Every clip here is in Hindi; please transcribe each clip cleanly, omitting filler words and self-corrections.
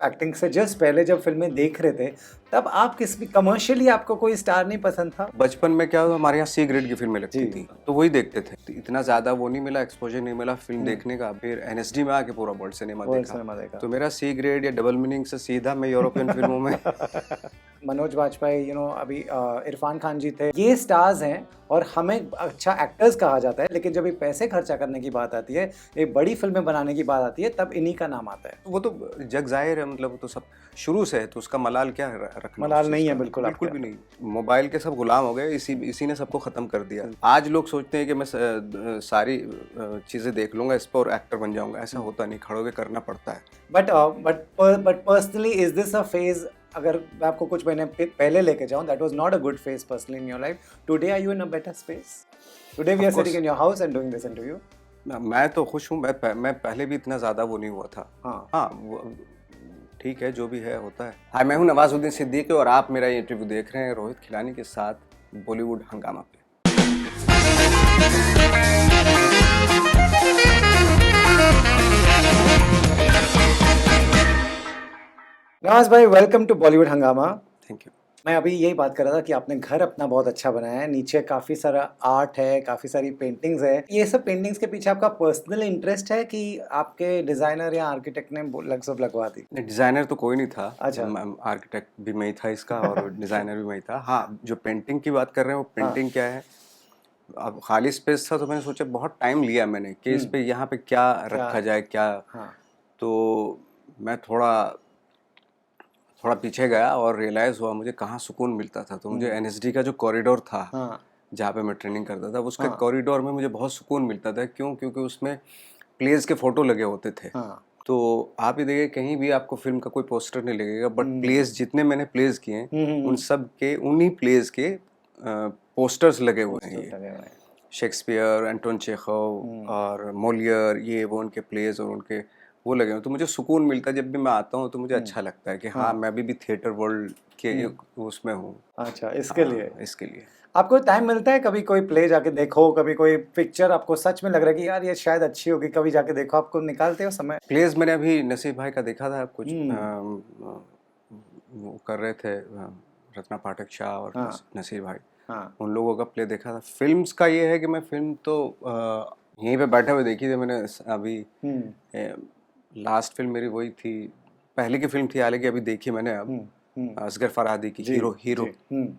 एक्टिंग से जस्ट पहले जब फिल्में देख रहे थे तब आप किस भी कमर्शियली आपको कोई स्टार नहीं पसंद था? बचपन में क्या हुआ, हमारे यहाँ सी ग्रेड की फिल्में लगती जी। थी तो वही देखते थे। तो इतना ज्यादा वो नहीं मिला, एक्सपोजर नहीं मिला फिल्म देखने का। फिर एनएसडी में आके पूरा वर्ल्ड सिनेमा वर्ल्ड देखा। सिनेमा देखा। तो मेरा सी ग्रेड या डबल मीनिंग से सीधा मैं यूरोपियन फिल्मों में मनोज वाजपेयी अभी इरफान खान जी थे, ये स्टार्स हैं और हमें अच्छा एक्टर्स कहा जाता है, लेकिन जब ये पैसे खर्चा करने की बात आती है, एक बड़ी फिल्में बनाने की बात आती है, तब इन्हीं का नाम आता है। वो तो जग जाहिर है, मतलब वो तो सब शुरू से है, तो उसका मलाल क्या रखना। मलाल उस नहीं चीज़ है का? बिल्कुल बिल्कुल आपके भी नहीं। मोबाइल के सब गुलाम हो गए, इसी ने सबको खत्म कर दिया। आज लोग सोचते हैं कि मैं सारी चीजें देख लूंगा इस पर और एक्टर बन जाऊंगा। ऐसा होता नहीं, खड़े होकर करना पड़ता है। But personally is this a phase? अगर मैं आपको कुछ महीने पहले लेके जाऊं, that was not a good phase personally in your life. Today are you in a better space? Today we are Of course, sitting in your house and doing this interview. मैं तो खुश हूँ। मैं पहले भी इतना ज्यादा वो नहीं हुआ था। हाँ. हाँ, ठीक है, जो भी है होता है। हाय, मैं हूँ नवाजुद्दीन सिद्दीकी और आप मेरा ये इंटरव्यू देख रहे हैं रोहित खिलानी के साथ बॉलीवुड हंगामा पे। नवाज भाई, वेलकम टू बॉलीवुड हंगामा. Thank you. मैं अभी यही बात कर रहा था कि आपने घर अपना बहुत अच्छा बनाया है, नीचे काफ़ी सारा आर्ट है, काफ़ी सारी पेंटिंग्स है. ये सब पेंटिंग्स के पीछे आपका पर्सनल इंटरेस्ट है कि आपके डिज़ाइनर या आर्किटेक्ट ने सब लगवा दी? डिजाइनर तो कोई नहीं था। अच्छा. आर्किटेक्ट भी मैं ही था इसका और डिजाइनर भी मैं ही था। हाँ, जो पेंटिंग की बात कर रहे हैं वो पेंटिंग क्या है, अब खाली स्पेस था तो मैंने सोचा, बहुत टाइम लिया मैंने कि इस पे यहाँ पे क्या रखा जाए, क्या। हाँ. तो मैं थोड़ा पीछे गया और रियलाइज हुआ मुझे कहाँ सुकून मिलता था। तो मुझे एनएसडी का जो कॉरिडोर था, हाँ. जहाँ पे मैं ट्रेनिंग करता था, उसके कॉरिडोर में मुझे बहुत सुकून मिलता था। क्यों? क्योंकि उसमें प्लेस के फोटो लगे होते थे। हाँ. तो आप ही देखिए, कहीं भी आपको फिल्म का कोई पोस्टर नहीं लगेगा, बट प्लेस जितने मैंने प्लेस किए उन सब के, उन्हीं प्लेस के पोस्टर्स लगे हुए हैं। ये शेक्सपियर, एंटोन चेखव और मोलियर, ये वो उनके प्लेस और उनके वो लगे हुए। तो मुझे सुकून मिलता है जब भी मैं आता हूँ, तो मुझे अच्छा लगता है कि हाँ, मैं अभी भी थिएटर वर्ल्ड के उसमें हूँ। अच्छा, इसके लिए इसके लिए आपको टाइम मिलता है कभी कोई प्ले जाके देखो, कभी कोई पिक्चर आपको सच में लग रहा है कि यार ये शायद अच्छी होगी, कभी जाके देखो, आपको निकालते हो समय? प्लेस मैंने अभी नसीब भाई का देखा था कुछ। वो कर रहे थे, रत्ना पाठक शाह और नसीर भाई, उन लोगों का प्ले देखा था। फिल्म्स का ये है कि मैं फिल्म तो यहीं पे बैठे हुए देखी थी मैंने अभी। लास्ट फिल्म मेरी वही थी, पहले की फिल्म थी, हालांकि अभी देखी मैंने अब असगर फरहादी की हीरो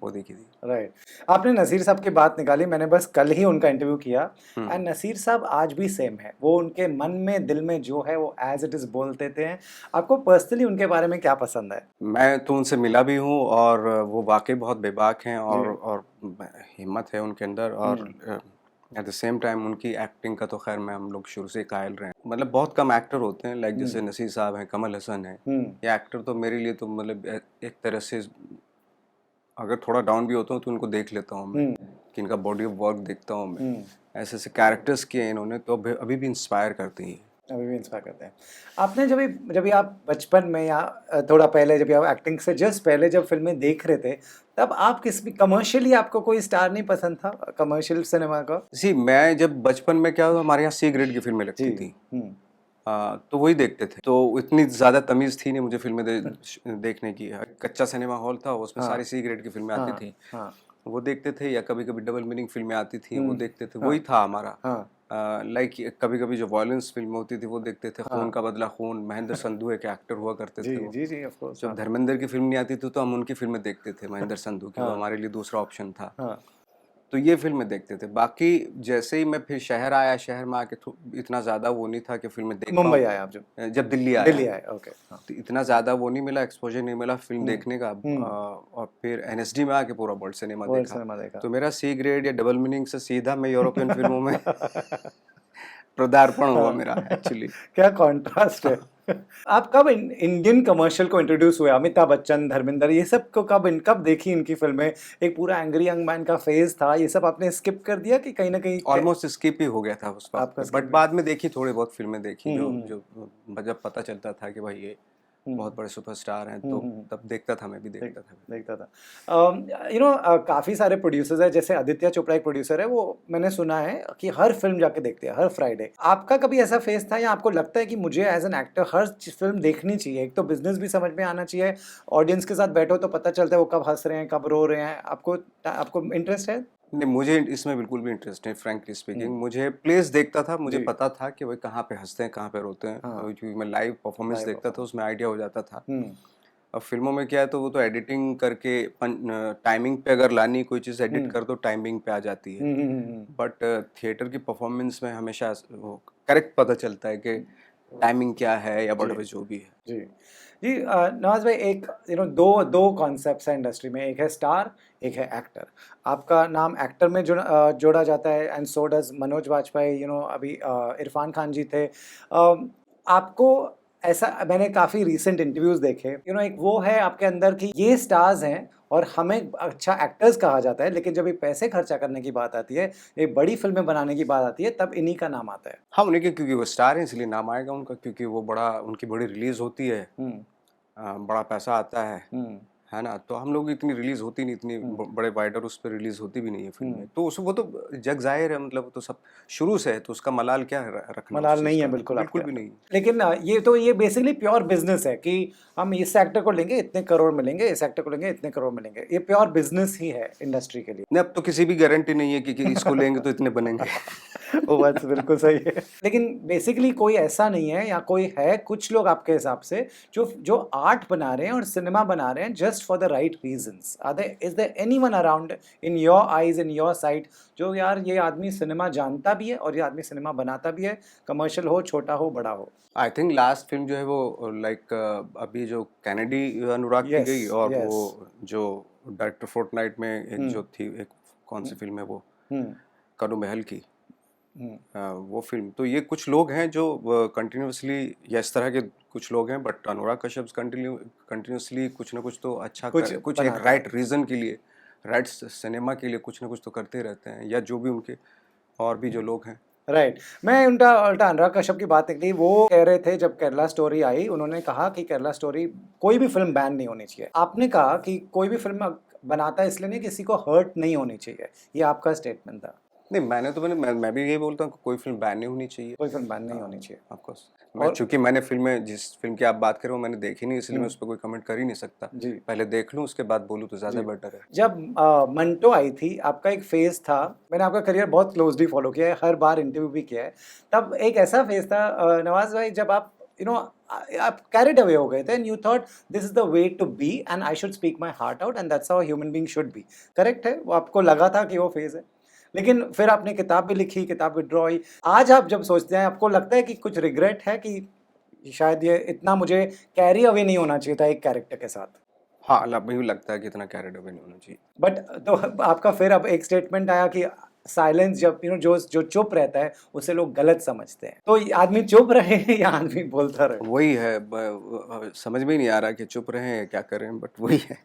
वो देखी थी। राइट. आपने नसीर साहब की बात निकाली, मैंने बस कल ही उनका इंटरव्यू किया एंड नसीर साहब आज भी सेम है. वो उनके मन में दिल में जो है वो एज इट इज बोल देते हैं. आपको पर्सनली उनके बारे में क्या पसंद है? मैं तो उनसे मिला भी हूँ और वो वाकई बहुत बेबाक हैं और हिम्मत है उनके अंदर। और एट द सेम टाइम उनकी एक्टिंग का तो खैर मैं हम लोग शुरू से कायल रहे हैं। मतलब बहुत कम एक्टर होते हैं, लाइक जैसे नसीर साहब हैं, कमल हसन है, ये एक्टर तो मेरे लिए तो मतलब एक तरह से, अगर थोड़ा डाउन भी होता हूँ तो उनको देख लेता हूँ मैं, कि इनका बॉडी ऑफ वर्क देखता हूँ मैं। ऐसे ऐसे कैरेक्टर्स किए इन्होंने, तो अभी भी इंस्पायर करती हैं। अभी भी इंस्पायर करते हैं. आपने जब भी आप बचपन में या थोड़ा पहले, जब आप एक्टिंग से जस्ट पहले जब फिल्में देख रहे थे, तब आप किस भी कमर्शियली आपको कोई स्टार नहीं पसंद था कमर्शियल सिनेमा का? मैं जब बचपन में क्या हुआ, हमारे यहाँ सी ग्रेड की फिल्में लगती थी तो वही देखते थे। तो इतनी ज़्यादा तमीज़ थी नहीं मुझे फिल्में देखने की। कच्चा सिनेमा हॉल था, उसमें सारी सी ग्रेड की फिल्में आती थी, वो देखते थे। या कभी कभी डबल मीनिंग फिल्में आती थी, वो देखते थे। वही था हमारा। लाइक कभी कभी जो वायलेंस फिल्म होती थी वो देखते थे। खून का बदला खून, महेंद्र संधू एक एक्टर हुआ करते थे वो। जी ऑफ कोर्स. जब धर्मेंद्र की फिल्म नहीं आती थी तो हम उनकी फिल्में देखते थे, महेंद्र संधू की। वो हमारे लिए दूसरा ऑप्शन था। तो ये फिल्में देखते थे। बाकी जैसे ही मैं फिर शहर आया, शहर में आके इतना ज़्यादा वो नहीं था कि फिल्में देख पाऊँ। मुंबई आया आप जब दिल्ली आया, ओके. तो इतना ज़्यादा वो नहीं मिला, एक्सपोजर नहीं मिला फिल्म देखने का। और फिर एनएसडी में आके पूरा वर्ल्ड सिनेमा देखा। तो मेरा सी ग्रेड या डबल मीनिंग से सीधा मैं यूरोपियन फिल्मों में पदार्पण हुआ मेरा एक्चुअली. क्या कॉन्ट्रास्ट है. आप कब इंडियन कमर्शियल को इंट्रोड्यूस हुए? अमिताभ बच्चन, धर्मेंद्र, ये सब को कब देखी इनकी फिल्में? एक पूरा एंग्री यंग मैन का फेज था, ये सब आपने स्किप कर दिया कि कहीं ना कहीं? ऑलमोस्ट स्किप ही हो गया था उस वक्त, बट बाद में देखी, थोड़ी बहुत फिल्में देखी जो जब पता चलता था कि भाई ये बहुत बड़े सुपरस्टार हैं, तो तब देखता था, मैं भी देखता था। देखता था। काफ़ी सारे प्रोड्यूसर्स हैं, जैसे आदित्य चोपड़ा एक प्रोड्यूसर है, वो मैंने सुना है कि हर फिल्म जाके देखते हैं हर फ्राइडे। आपका कभी ऐसा फेस था या आपको लगता है कि मुझे एज एन एक्टर हर फिल्म देखनी चाहिए? एक तो बिजनेस भी समझ में आना चाहिए, ऑडियंस के साथ बैठो तो पता चलता है वो कब हंस रहे हैं, कब रो रहे हैं। आपको आपको इंटरेस्ट है? नहीं, मुझे इसमें बिल्कुल भी इंटरेस्ट नहीं, फ्रैंकली स्पीकिंग। हम्म, मुझे प्लेस देखता था, मुझे जी, पता था कि वो कहाँ पे हंसते हैं, कहाँ पे रोते हैं, हाँ, क्योंकि मैं लाइव परफॉर्मेंस लाइव देखता था, परफॉर्मेंस। उसमें आइडिया हो जाता था। हम्म, अब फिल्मों में क्या है, तो वो तो एडिटिंग करके टाइमिंग पे अगर लानी कोई चीज़ एडिट हम्म, कर दो, टाइमिंग पे आ जाती है। हम्म। बट थिएटर की परफॉर्मेंस में हमेशा वो करेक्ट पता चलता है कि टाइमिंग क्या है या जी, वट जो भी है। जी। जी, नवाज़ भाई, एक दो दो कॉन्सेप्ट्स हैं इंडस्ट्री में, एक है स्टार, एक है एक्टर। आपका नाम एक्टर में जोड़ा जाता है, and so does Manoj Vajpayee, अभी इरफ़ान खान जी थे। आपको ऐसा, मैंने काफ़ी रीसेंट इंटरव्यूज़ देखे, एक वो है आपके अंदर कि ये स्टार्स हैं और हमें अच्छा एक्टर्स कहा जाता है, लेकिन जब ये पैसे खर्चा करने की बात आती है, एक बड़ी फ़िल्में बनाने की बात आती है, तब इन्हीं का नाम आता है। हाँ, उन्हीं के, क्योंकि वो स्टार हैं इसलिए नाम आएगा उनका, क्योंकि वो बड़ा, उनकी बड़ी रिलीज़ होती है, हुँ, बड़ा पैसा आता हुँ, है ना? तो हम लोग की इतनी रिलीज़ होती नहीं, इतनी हुँ, बड़े वाइडर उस पे रिलीज़ होती भी नहीं है हुँ। फ़िल्में। तो उस वो तो जग ज़ाहिर है, मतलब वो तो सब शुरू से है, तो उसका मलाल क्या है रखना उस मलाल चीज़ नहीं है का? बिल्कुल आपके बिल्कुल भी अंदर। नहीं। लेकिन ये बेसिकली प्योर बिज़नेस है कि हम इस एक्टर को लेंगे, इतने करोड़ मिलेंगे, इस एक्टर को लेंगे, इतने करोड़ मिलेंगे। ये प्योर बिज़नेस ही है इंडस्ट्री के लिए। नहीं, अब तो किसी भी गारंटी नहीं है कि इसको लेंगे तो इतने बनेंगे। वो बात तो बिल्कुल सही है। लेकिन बेसिकली कोई ऐसा नहीं है, या कोई है कुछ लोग आपके हिसाब से जो जो आर्ट बना रहे हैं और सिनेमा बना रहे हैं just for the right reasons? Are there, is there anyone around in your eyes, in your sight, जो यार ये आदमी सिनेमा जानता भी है और ये आदमी सिनेमा बनाता भी है, कमर्शियल हो, छोटा हो, बड़ा हो? आई थिंक लास्ट फ़िल्म जो है वो लाइक अभी जो कैनेडी अनुराग की यस, गई, और यस। वो जो डायरेक्टर फोर्टनाइट में एक हुँ, जो थी, एक कौन हुँ, सी फ़िल्म है वो, हुँ, करू महल की, हुँ। वो फ़िल्म। तो ये कुछ लोग हैं जो कंटिन्यूअसली, या इस तरह के कुछ लोग हैं, बट अनुराग कश्यप कंटिन्यूअसली कुछ ना कुछ तो अच्छा कुछ कुछ एक बनाते हैं। राइट रीज़न के लिए, राइट सिनेमा के लिए कुछ ना कुछ तो करते रहते हैं, या जो भी उनके और भी जो लोग हैं। राइट। मैं उल्टा उल्टा अनुराग कश्यप की बात निकली, वो कह रहे थे जब केरला स्टोरी आई, उन्होंने कहा कि केरला स्टोरी कोई भी फ़िल्म बैन नहीं होनी चाहिए। आपने कहा कि कोई भी फ़िल्म बनाता है इसलिए नहीं, किसी को हर्ट नहीं होनी चाहिए। ये आपका स्टेटमेंट था। नहीं, मैं भी यही बोलता हूँ कि कोई फ़िल्म बैन नहीं होनी चाहिए। कोई फ़िल्म बैन नहीं होनी चाहिए। ऑफ कोर्स, मैं और चूँकि मैंने फ़िल्में, जिस फ़िल्म की आप बात कर रहे हो मैंने देखी नहीं, इसलिए मैं हुँ, उस पे कोई कमेंट कर ही नहीं सकता। जी, पहले देख लूँ, उसके बाद बोलूँ तो ज़्यादा जी। बेटर है। जब मंटो आई थी, आपका एक फ़ेज़ था, मैंने आपका करियर बहुत क्लोज़ली फ़ॉलो किया है, हर बार इंटरव्यू भी किया है। तब एक ऐसा फ़ेज़ था, नवाज़ भाई, जब आप आप कैरिड अवे हो गए थे and you thought this is the way to be and I should speak my heart out and that's how a human being should be. Correct है? वो आपको लगा था कि वो फ़ेज़ है। लेकिन फिर आपने किताब भी लिखी, किताब विथड्रॉ हुई। आज आप जब सोचते हैं, आपको लगता है कि कुछ रिग्रेट है कि शायद ये इतना मुझे कैरी अवे नहीं होना चाहिए था एक कैरेक्टर के साथ? हाँ, अभी भी लगता है कि इतना कैरिड अवे नहीं होना चाहिए। बट तो आपका फिर अब एक स्टेटमेंट आया कि साइलेंस, जब जो जो चुप रहता है उसे लोग गलत समझते हैं, तो ये आदमी चुप रहे या आदमी बोलता रहे? वही है, समझ में ही नहीं आ रहा कि चुप रहें या क्या करें, बट वही है।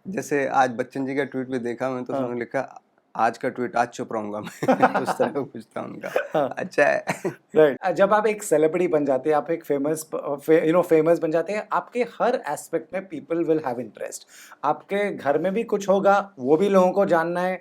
जैसे आज बच्चन जी का ट्वीट भी देखा मैं, तो हाँ। उन्होंने लिखा, आज का ट्वीट आज चुप रहूँगा मैं। तो उस तरह का कुछ था उनका। हाँ। अच्छा है। राइट। जब आप एक सेलिब्रिटी बन जाते हैं, आप एक फेमस बन जाते हैं, आपके हर एस्पेक्ट में पीपल विल हैव इंटरेस्ट। आपके घर में भी कुछ होगा, वो भी लोगों को जानना है।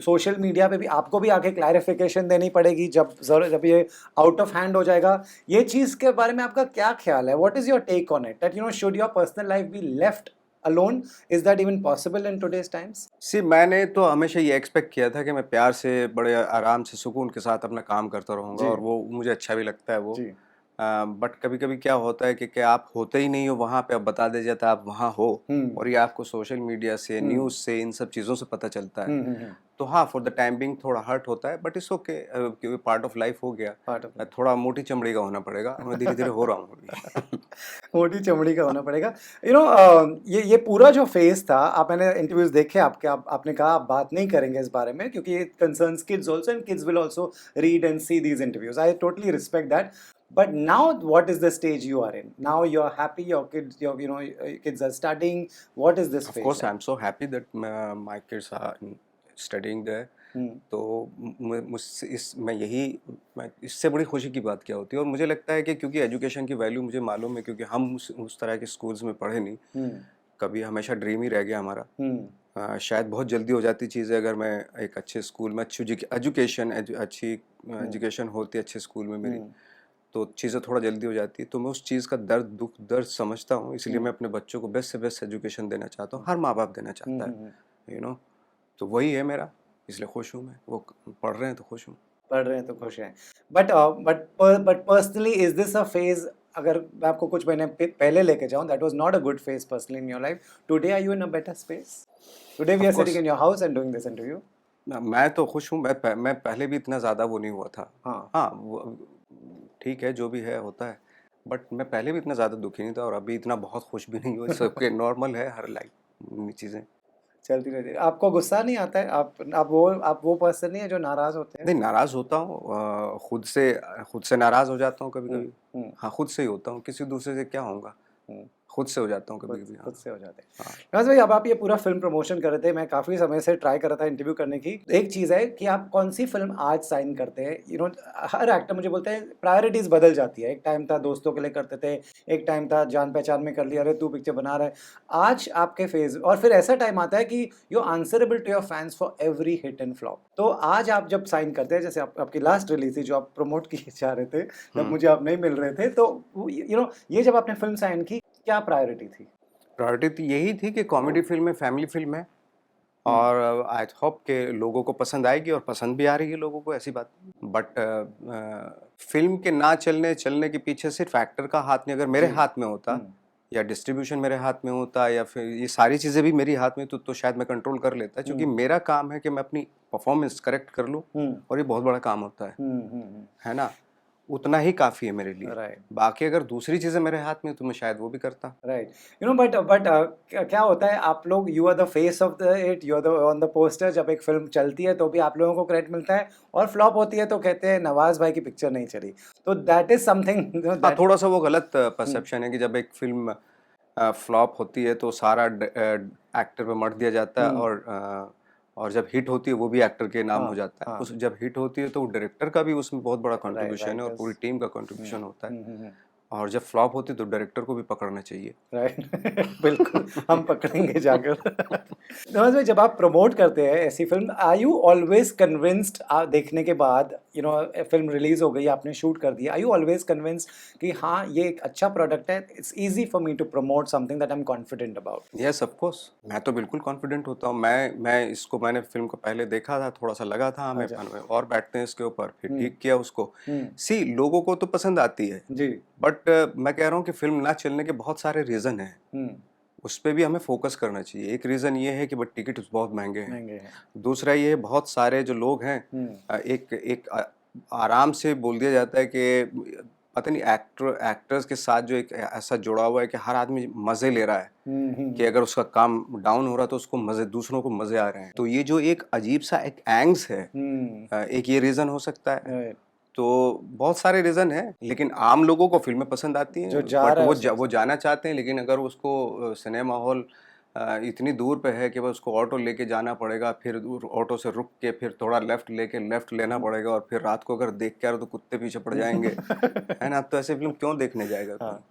सोशल मीडिया पे भी आपको भी आके क्लैरिफिकेशन देनी पड़ेगी जब ये आउट ऑफ हैंड हो जाएगा। ये चीज़ के बारे में आपका क्या ख्याल है? What is your take on it, that should your personal life be left alone? Is that even possible in today's times? मैंने तो हमेशा ये एक्सपेक्ट किया था कि मैं प्यार से, बड़े आराम से, सुकून के साथ अपना काम करता रहूँगा, जी, और वो मुझे अच्छा भी लगता है वो। जी। बट कभी-कभी क्या होता है कि आप होते ही नहीं हो वहाँ पे, अब बता दिया जाता है आप वहाँ हो, हुँ, और ये आपको सोशल मीडिया से, हुँ, न्यूज़ से, इन सब चीज़ों से पता चलता है। हुँ, हुँ, हुँ। तो हाँ, फॉर द टाइम बीइंग थोड़ा हर्ट होता है, बट इट्स ओके, क्योंकि पार्ट ऑफ लाइफ हो गया। पार्ट ऑफ थोड़ा मोटी चमड़ी का होना पड़ेगा, मैं धीरे-धीरे हो रहा हूँ अभी। मोटी चमड़ी का होना पड़ेगा। ये पूरा जो फ़ेज़ था, मैंने इंटरव्यूज़ देखे आपके, आपने कहा आप बात नहीं करेंगे इस बारे में क्योंकि it concerns kids also and kids will also read and see these interviews. I totally respect that. But now what is the stage you are in? Now you're happy, your kids, your kids are studying. What is this Of phase course, like? I'm so happy that my kids are studying there. तो मुझसे मैं इससे बड़ी खुशी की बात क्या होती है। और मुझे लगता है कि क्योंकि एजुकेशन की वैल्यू मुझे मालूम है, क्योंकि हम उस तरह के स्कूल्स में पढ़े नहीं, कभी हमेशा ड्रीम ही रह गया हमारा। शायद बहुत जल्दी हो जाती चीज़ें अगर मैं एक अच्छे स्कूल में अच्छी अच्छी एजुकेशन होती अच्छे स्कूल में मेरी, तो चीज़ें थोड़ा जल्दी हो जाती है। तो मैं उस चीज़ का दुख दर्द समझता हूँ, इसलिए मैं अपने बच्चों को बेस्ट से बेस्ट एजुकेशन देना चाहता हूँ। हर माँ बाप देना चाहता है, यू नो। तो वही है मेरा, इसलिए खुश हूँ मैं। वो पढ़ रहे हैं तो खुश हूँ। पढ़ रहे हैं तो खुश हैं। But personally is this a phase, अगर मैं आपको कुछ महीने पहले लेके जाऊं, that was not a good phase personally in your life. Today are you in a better space? Today we of are sitting course in your house and doing this interview. मैं तो खुश हूँ। मैं पहले भी इतना ज़्यादा वो नहीं हुआ था। हाँ, हाँ, ठीक है, जो भी है होता है। बट मैं पहले भी इतना ज़्यादा दुखी नहीं था और अभी इतना बहुत खुश भी नहीं हूँ। सबके नॉर्मल है, हर लाइफ चीज़ें। चलती रहती है। आपको गुस्सा नहीं आता है? आप वो पर्सन नहीं है जो नाराज होते हैं? नहीं, नाराज़ होता हूँ, खुद से नाराज़ हो जाता हूँ हुँ, कभी-कभी। हुँ, हाँ, खुद से ही होता हूँ, किसी दूसरे से क्या होऊँगा? हुँ। खुद से हो जाता हूँ खुद कभी-कभी। खुद हाँ, से हो जाते हैं। हाँ। नवाज़ भाई, अब आप ये पूरा फ़िल्म प्रमोशन कर रहे थे, मैं काफ़ी समय से ट्राई कर रहा था इंटरव्यू करने की। एक चीज़ है कि आप कौन-सी फ़िल्म आज साइन करते हैं? हर एक्टर मुझे बोलते हैं प्रायोरिटीज़ बदल जाती है। एक टाइम था दोस्तों के लिए करते थे, एक टाइम था जान-पहचान में कर लिया, अरे तू पिक्चर बना रहा है। आज आपके फ़ेज़ और फिर ऐसा टाइम आता है कि you are answerable to your fans for every hit and flop. तो आज आप जब साइन करते हैं, जैसे आपकी लास्ट रिलीज़ थी जो आप प्रमोट किए जा रहे थे, जब हुँ। मुझे आप नहीं मिल रहे थे, तो ये जब आपने फ़िल्म साइन की, क्या प्रायोरिटी थी? प्रायोरिटी तो यही थी कि कॉमेडी फ़िल्म है, फैमिली फ़िल्म है हुँ, और आई होप कि लोगों को पसंद आएगी और पसंद भी आ रही है लोगों को, ऐसी बात नहीं। बट फ़िल्म के ना चलने के पीछे सिर्फ़ एक्टर का हाथ नहीं, अगर मेरे जी। हाथ में होता हुँ, या डिस्ट्रीब्यूशन मेरे हाथ में होता या फिर ये सारी चीज़ें भी मेरी हाथ में तो शायद मैं कंट्रोल कर लेता, क्योंकि हुँ, मेरा काम है कि मैं अपनी परफ़ॉर्मेंस करेक्ट कर लूँ हुँ, और ये बहुत बड़ा काम होता हुँ। है ना? उतना ही काफ़ी है मेरे लिए। राइट, बाकी अगर दूसरी चीज़ें मेरे हाथ में तो मैं शायद वो भी करता। राइट। बट क्या होता है, आप लोग you are the face of the it, you are the on the poster. जब एक फ़िल्म चलती है तो भी आप लोगों को क्रेडिट मिलता है और फ्लॉप होती है तो कहते हैं नवाज़ भाई की पिक्चर नहीं चली। तो दैट इज़ समथिंग हाँ, दैट। थोड़ा-सा वो गलत हुँ, परसेप्शन है कि जब एक फ़िल्म फ्लॉप होती है तो सारा एक्टर पे मत दिया जाता है हुँ, और जब हिट होती है वो भी एक्टर के नाम हाँ, हो जाता है। हाँ। उस जब हिट होती है तो डायरेक्टर का भी उसमें बहुत बड़ा कंट्रीब्यूशन है और पूरी राइटर्स। टीम का हुँ, कंट्रीब्यूशन होता है। हुँ। और जब फ्लॉप होती है तो डायरेक्टर को भी पकड़ना चाहिए। राइट। बिल्कुल, हम पकड़ेंगे जाकर। नवाज़ भाई, जब आप प्रमोट करते हैं ऐसी film, are you always convinced, देखने के बाद फ़िल्म रिलीज़ हो गई, आपने शूट कर दिया, आर यू ऑलवेज़ कन्विंस्ड कि हाँ, ये एक अच्छा प्रोडक्ट है, it's easy for me to promote something that I am confident about? Yes, of course. मैं तो बिल्कुल कॉन्फिडेंट होता हूँ। मैंने फ़िल्म को पहले देखा था, थोड़ा-सा लगा था हमें अच्छा। हमें और बैठते हैं इसके ऊपर, फिर हुँ, ठीक किया उसको। हुँ। सी लोगों को तो पसंद आती है, जी। बट मैं कह रहा हूँ कि फ़िल्म ना चलने के बहुत सारे रीज़न हैं। हुँ, उस पे भी हमें फ़ोकस करना चाहिए। एक रीज़न ये है कि बट टिकट्स बहुत महँगे हैं। महँगे हैं। दूसरा ये है बहुत सारे जो लोग हैं हुँ, एक एक आराम से बोल दिया जाता है कि पता नहीं एक्टर्स के साथ जो एक ऐसा जुड़ा हुआ है कि हर आदमी मज़े ले रहा है, कि हुँ। अगर उसका काम डाउन हो रहा है तो उसको मज़े दूसरों को मज़े आ रहे हैं। तो ये जो एक अजीब-सा एक एंग्स है, हुँ, एक ये रीज़न हो सकता है। राइट। तो बहुत सारे रीज़न हैं, लेकिन आम लोगों को फ़िल्में पसंद आती जो हैं, जा बट रहा है उसे वो पसंद जाना चाहते हैं, लेकिन अगर उसको सिनेमा हॉल इतनी दूर पे है कि बस उसको ऑटो लेके जाना पड़ेगा, फिर ऑटो से रुक के फिर थोड़ा लेफ़्ट लेना हुँ। पड़ेगा और फिर रात को अगर देख के आ रहे हो तो कुत्ते पीछे पड़ जाएँगे, है ना? तो ऐसे फ़िल्म क्यों देखने जाएगा कोई? हाँ,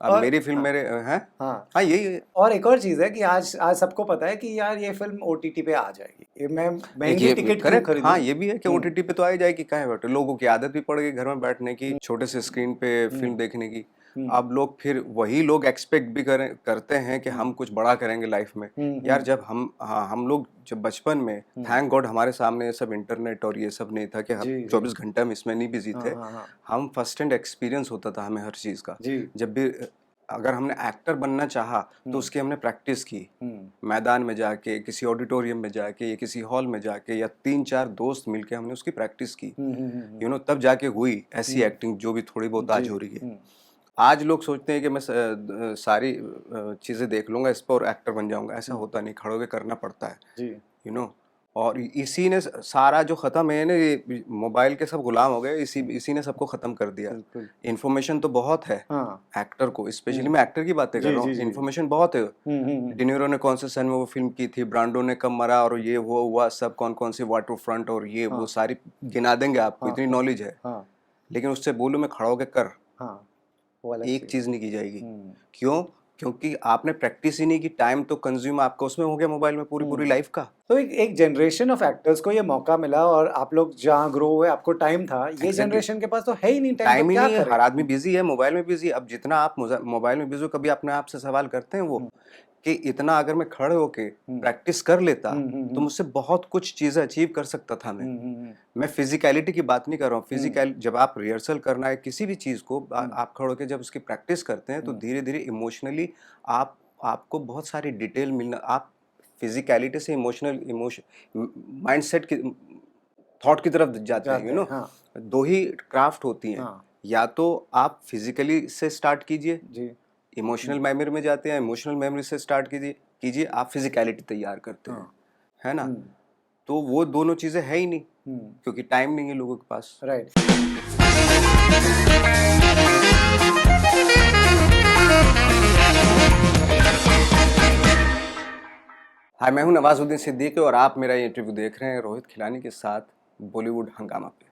अब और मेरी फ़िल्म हाँ, मेरे हैं? हाँ। हाँ, यही है। और एक और चीज़ है कि आज आज सबको पता है कि यार ये फ़िल्म ओटीटी पे आ जाएगी। ये मैं एक महँगी ये टिकट क्यों करेक्ट, हाँ, खरीदूँ? ये भी है कि हुँ, ओटीटी पे तो आ ही जाएगी, काहे बैठे लोगों की आदत भी पड़ गई घर में बैठने की, हुँ, छोटे से स्क्रीन पे हुँ, फ़िल्म देखने की। हुँ, अब लोग फिर वही लोग एक्सपेक्ट भी करते हैं कि हुँ, हम कुछ बड़ा करेंगे लाइफ़ में। हुँ, यार हुँ, जब हम लोग जब बचपन में हुँ। थैंक गॉड हमारे सामने ये सब इंटरनेट और ये सब नहीं था कि हम जी, जी। 24 घंटे हम इसमें नहीं बिज़ी हाँ, थे। हाँ, हाँ। हम फर्स्ट हैंड एक्सपीरियंस होता था हमें हर चीज़ का। जी। जब भी अगर हमने एक्टर बनना चाहा तो हुँ, उसकी हमने प्रैक्टिस की। हुँ, मैदान में जाके, किसी ऑडिटोरियम में जाके या किसी हॉल में जाके या 3-4 दोस्त मिलके हमने उसकी प्रैक्टिस की। हुँ। तब जाके हुई ऐसी हुँ, एक्टिंग जो भी थोड़ी बहुत जी, आज हो रही है। हुँ, आज लोग सोचते हैं कि मैं सारी चीज़ें देख लूँगा इस पे और एक्टर बन जाऊँगा, ऐसा हुँ, होता नहीं, खड़े होके करना पड़ता है, जी। यू नो और इसी ने सारा जो ख़त्म है ना, ये मोबाइल के सब गुलाम हो गए, इसी ने सबको ख़त्म कर दिया। बिल्कुल। इन्फॉर्मेशन तो बहुत है हाँ। एक्टर को, स्पेशली मैं एक्टर की बातें कर जी, रहा जी, हूँ, जी। इन्फॉर्मेशन बहुत है। डिनीरो ने कौन से सन में वो फिल्म की थी, ब्रांडो ने कब मरा, और ये वो हुआ सब, कौन कौन सी वाटर फ्रंट और ये वो सारी गिना देंगे आपको, इतनी नॉलेज है। हाँ, लेकिन उससे बोलो मैं खड़ा होकर कर, हाँ, वो अलग एक चीज़। चीज़ नहीं की जाएगी। हम्म, क्यों? क्योंकि आपने प्रैक्टिस ही नहीं की, टाइम तो कंज्यूम आपका उसमें हो गया मोबाइल में पूरी लाइफ का। तो एक जनरेशन ऑफ एक्टर्स को ये मौका मिला और आप लोग जहाँ ग्रो हुए आपको टाइम था, ये Exactly. जनरेशन के पास तो है ही नहीं टाइम, टाइम तो ही क्या नहीं है, करे? हर आदमी बिजी है, मोबाइल में बिजी। अब जितना आप मोबाइल में बिजी हो, कभी अपने आप से सवाल करते हैं वो कि इतना अगर मैं खड़े होके प्रैक्टिस कर लेता तो मुझसे बहुत कुछ चीजें अचीव कर सकता था मैं फिजिकलिटी की बात नहीं कर रहा हूँ। फिजिकल जब आप रिहर्सल करना है किसी भी चीज को, आप खड़े होके जब उसकी प्रैक्टिस करते हैं तो धीरे धीरे इमोशनली आपको बहुत सारी डिटेल मिलना, आप फिजिकलिटी से इमोशन माइंडसेट की थॉट की तरफ जाते हैं, जाते हैं, हाँ। दो ही क्राफ्ट होती हैं। हाँ। या तो आप फिजिकली से स्टार्ट कीजिए, जी। इमोशनल मेमोरी में जाते हैं, इमोशनल मेमोरी से स्टार्ट कीजिए आप फिजिकलिटी तैयार करते हैं, है ना। तो वो दोनों चीजें है ही नहीं, क्योंकि टाइम नहीं है लोगों के पास। राइट। हाय, मैं हूं नवाजुद्दीन सिद्दीकी और आप मेरा ये इंटरव्यू देख रहे हैं रोहित खिलानी के साथ बॉलीवुड हंगामा पे।